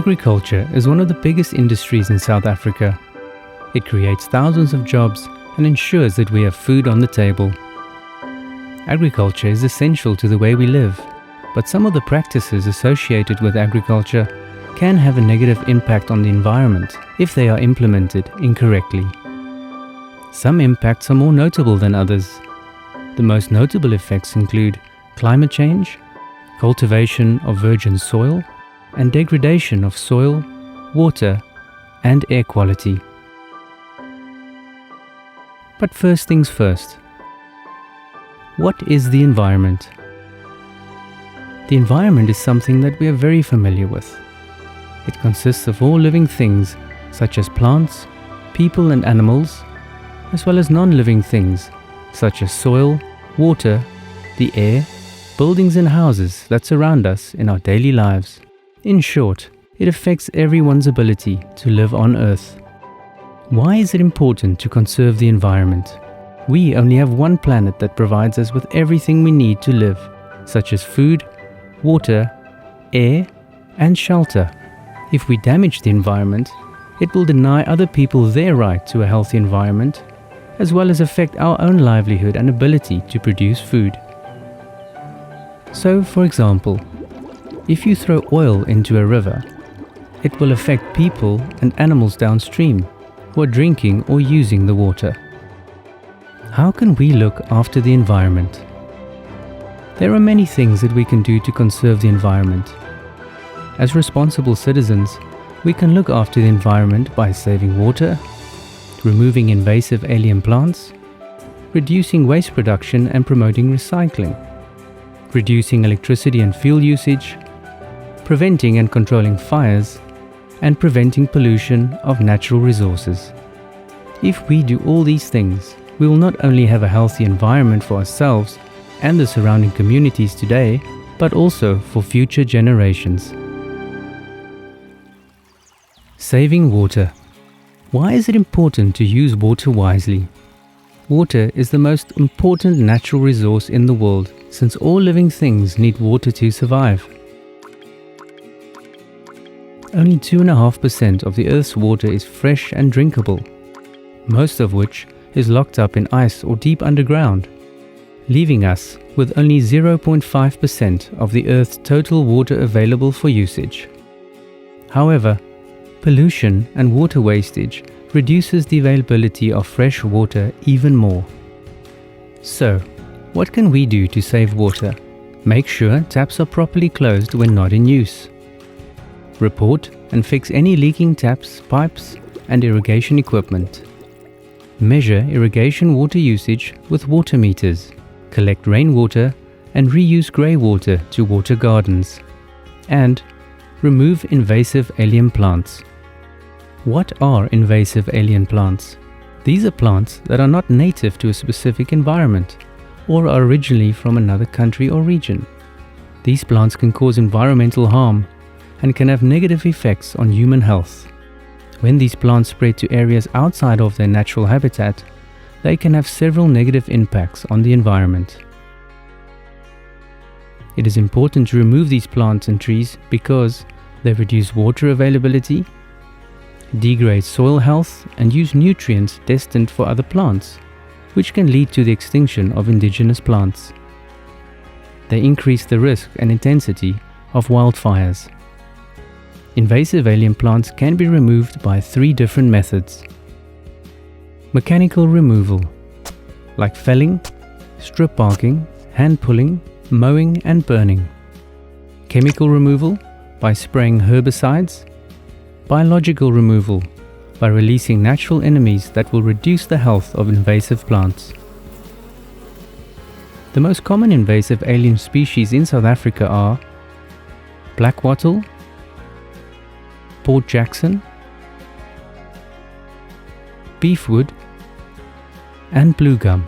Agriculture is one of the biggest industries in South Africa. It creates thousands of jobs and ensures that we have food on the table. Agriculture is essential to the way we live, but some of the practices associated with agriculture can have a negative impact on the environment if they are implemented incorrectly. Some impacts are more notable than others. The most notable effects include climate change, cultivation of virgin soil, and degradation of soil, water, and air quality. But first things first. What is the environment? The environment is something that we are very familiar with. It consists of all living things such as plants, people and animals, as well as non-living things such as soil, water, the air, buildings and houses that surround us in our daily lives. In short, it affects everyone's ability to live on Earth. Why is it important to conserve the environment? We only have one planet that provides us with everything we need to live, such as food, water, air, and shelter. If we damage the environment, it will deny other people their right to a healthy environment, as well as affect our own livelihood and ability to produce food. So, for example, if you throw oil into a river, it will affect people and animals downstream who are drinking or using the water. How can we look after the environment? There are many things that we can do to conserve the environment. As responsible citizens, we can look after the environment by saving water, removing invasive alien plants, reducing waste production and promoting recycling, reducing electricity and fuel usage, preventing and controlling fires, and preventing pollution of natural resources. If we do all these things, we will not only have a healthy environment for ourselves and the surrounding communities today, but also for future generations. Saving water. Why is it important to use water wisely? Water is the most important natural resource in the world, since all living things need water to survive. Only 2.5% of the Earth's water is fresh and drinkable, most of which is locked up in ice or deep underground, leaving us with only 0.5% of the Earth's total water available for usage. However, pollution and water wastage reduces the availability of fresh water even more. So, what can we do to save water? Make sure taps are properly closed when not in use. Report and fix any leaking taps, pipes, and irrigation equipment. Measure irrigation water usage with water meters. Collect rainwater and reuse grey water to water gardens. And remove invasive alien plants. What are invasive alien plants? These are plants that are not native to a specific environment or are originally from another country or region. These plants can cause environmental harm and can have negative effects on human health. When these plants spread to areas outside of their natural habitat, they can have several negative impacts on the environment. It is important to remove these plants and trees because they reduce water availability, degrade soil health, and use nutrients destined for other plants, which can lead to the extinction of indigenous plants. They increase the risk and intensity of wildfires. Invasive alien plants can be removed by 3 different methods. Mechanical removal, like felling, strip barking, hand pulling, mowing and burning. Chemical removal, by spraying herbicides. Biological removal, by releasing natural enemies that will reduce the health of invasive plants. The most common invasive alien species in South Africa are black wattle, Port Jackson, beefwood, and blue gum.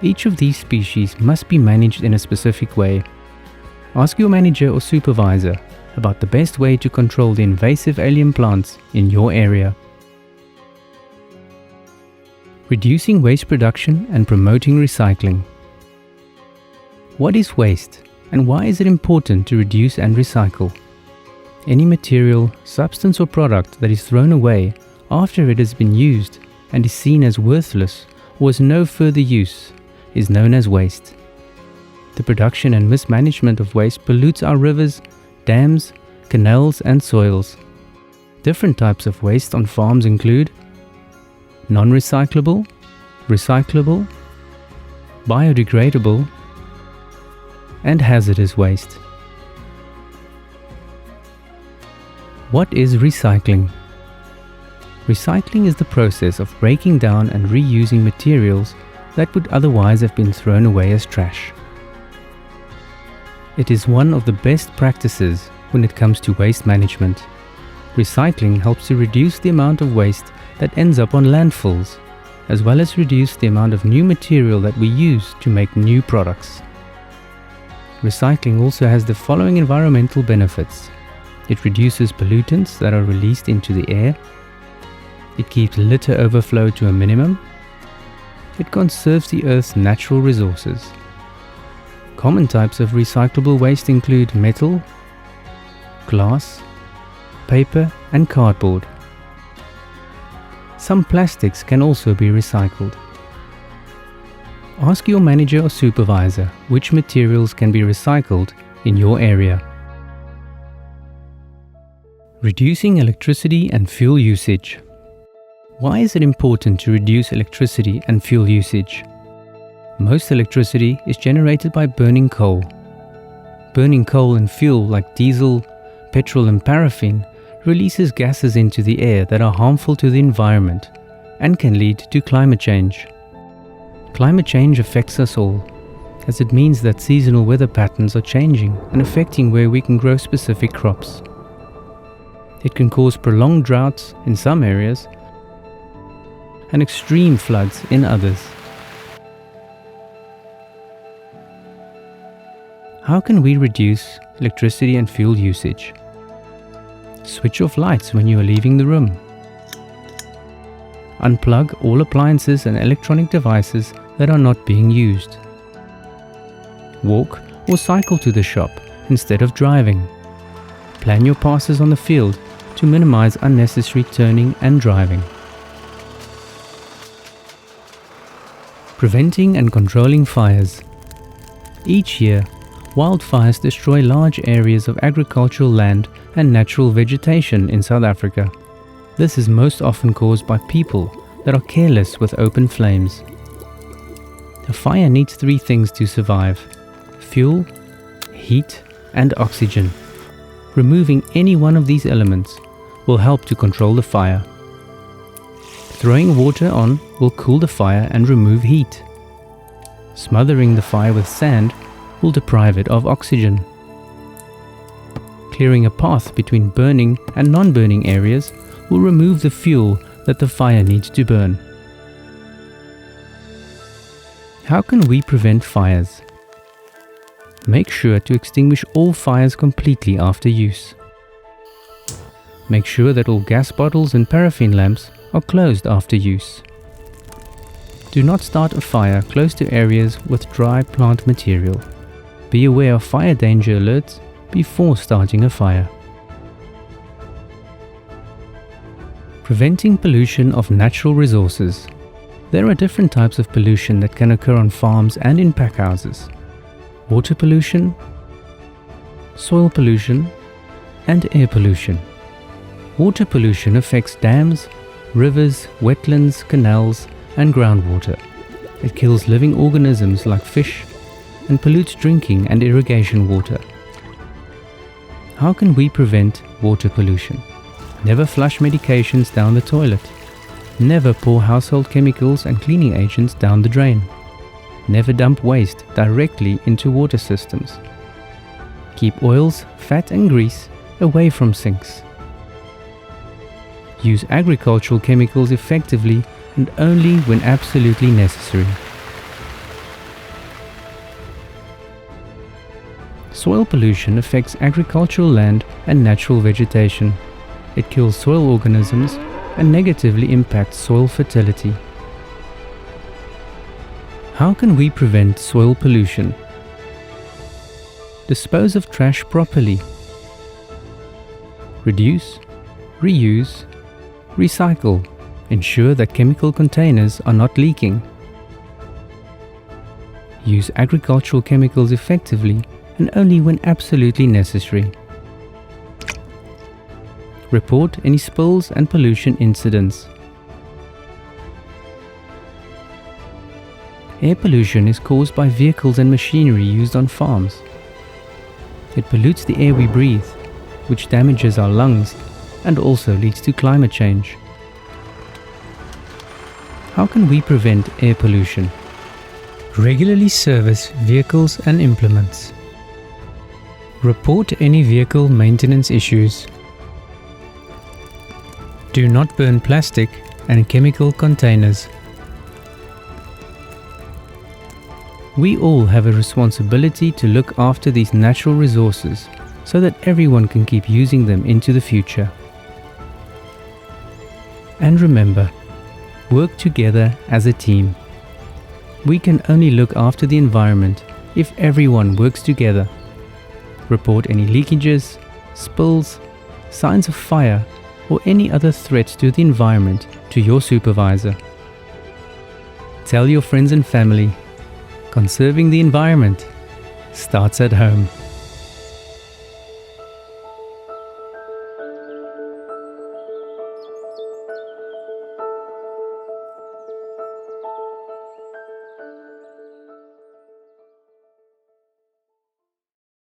Each of these species must be managed in a specific way. Ask your manager or supervisor about the best way to control the invasive alien plants in your area. Reducing waste production and promoting recycling. What is waste and why is it important to reduce and recycle? Any material, substance or product that is thrown away after it has been used and is seen as worthless or has no further use is known as waste. The production and mismanagement of waste pollutes our rivers, dams, canals and soils. Different types of waste on farms include non-recyclable, recyclable, biodegradable, and hazardous waste. What is recycling? Recycling is the process of breaking down and reusing materials that would otherwise have been thrown away as trash. It is one of the best practices when it comes to waste management. Recycling helps to reduce the amount of waste that ends up on landfills, as well as reduce the amount of new material that we use to make new products. Recycling also has the following environmental benefits. It reduces pollutants that are released into the air. It keeps litter overflow to a minimum. It conserves the Earth's natural resources. Common types of recyclable waste include metal, glass, paper and cardboard. Some plastics can also be recycled. Ask your manager or supervisor which materials can be recycled in your area. Reducing electricity and fuel usage. Why is it important to reduce electricity and fuel usage? Most electricity is generated by burning coal. Burning coal and fuel like diesel, petrol and paraffin releases gases into the air that are harmful to the environment and can lead to climate change. Climate change affects us all, as it means that seasonal weather patterns are changing and affecting where we can grow specific crops. It can cause prolonged droughts in some areas and extreme floods in others. How can we reduce electricity and fuel usage? Switch off lights when you are leaving the room. Unplug all appliances and electronic devices that are not being used. Walk or cycle to the shop instead of driving. Plan your passes on the field to minimize unnecessary turning and driving. Preventing and controlling fires. Each year, wildfires destroy large areas of agricultural land and natural vegetation in South Africa. This is most often caused by people that are careless with open flames. A fire needs 3 things to survive: fuel, heat, and oxygen. Removing any one of these elements will help to control the fire. Throwing water on will cool the fire and remove heat. Smothering the fire with sand will deprive it of oxygen. Clearing a path between burning and non-burning areas will remove the fuel that the fire needs to burn. How can we prevent fires? Make sure to extinguish all fires completely after use. Make sure that all gas bottles and paraffin lamps are closed after use. Do not start a fire close to areas with dry plant material. Be aware of fire danger alerts before starting a fire. Preventing pollution of natural resources. There are different types of pollution that can occur on farms and in packhouses. Water pollution, soil pollution, and air pollution. Water pollution affects dams, rivers, wetlands, canals, and groundwater. It kills living organisms like fish and pollutes drinking and irrigation water. How can we prevent water pollution? Never flush medications down the toilet. Never pour household chemicals and cleaning agents down the drain. Never dump waste directly into water systems. Keep oils, fat and grease away from sinks. Use agricultural chemicals effectively and only when absolutely necessary. Soil pollution affects agricultural land and natural vegetation. It kills soil organisms and negatively impacts soil fertility. How can we prevent soil pollution? Dispose of trash properly. Reduce, reuse, recycle. Ensure that chemical containers are not leaking. Use agricultural chemicals effectively and only when absolutely necessary. Report any spills and pollution incidents. Air pollution is caused by vehicles and machinery used on farms. It pollutes the air we breathe, which damages our lungs and also leads to climate change. How can we prevent air pollution? Regularly service vehicles and implements. Report any vehicle maintenance issues. Do not burn plastic and chemical containers. We all have a responsibility to look after these natural resources so that everyone can keep using them into the future. And remember, work together as a team. We can only look after the environment if everyone works together. Report any leakages, spills, signs of fire, or any other threats to the environment to your supervisor. Tell your friends and family. Conserving the environment starts at home.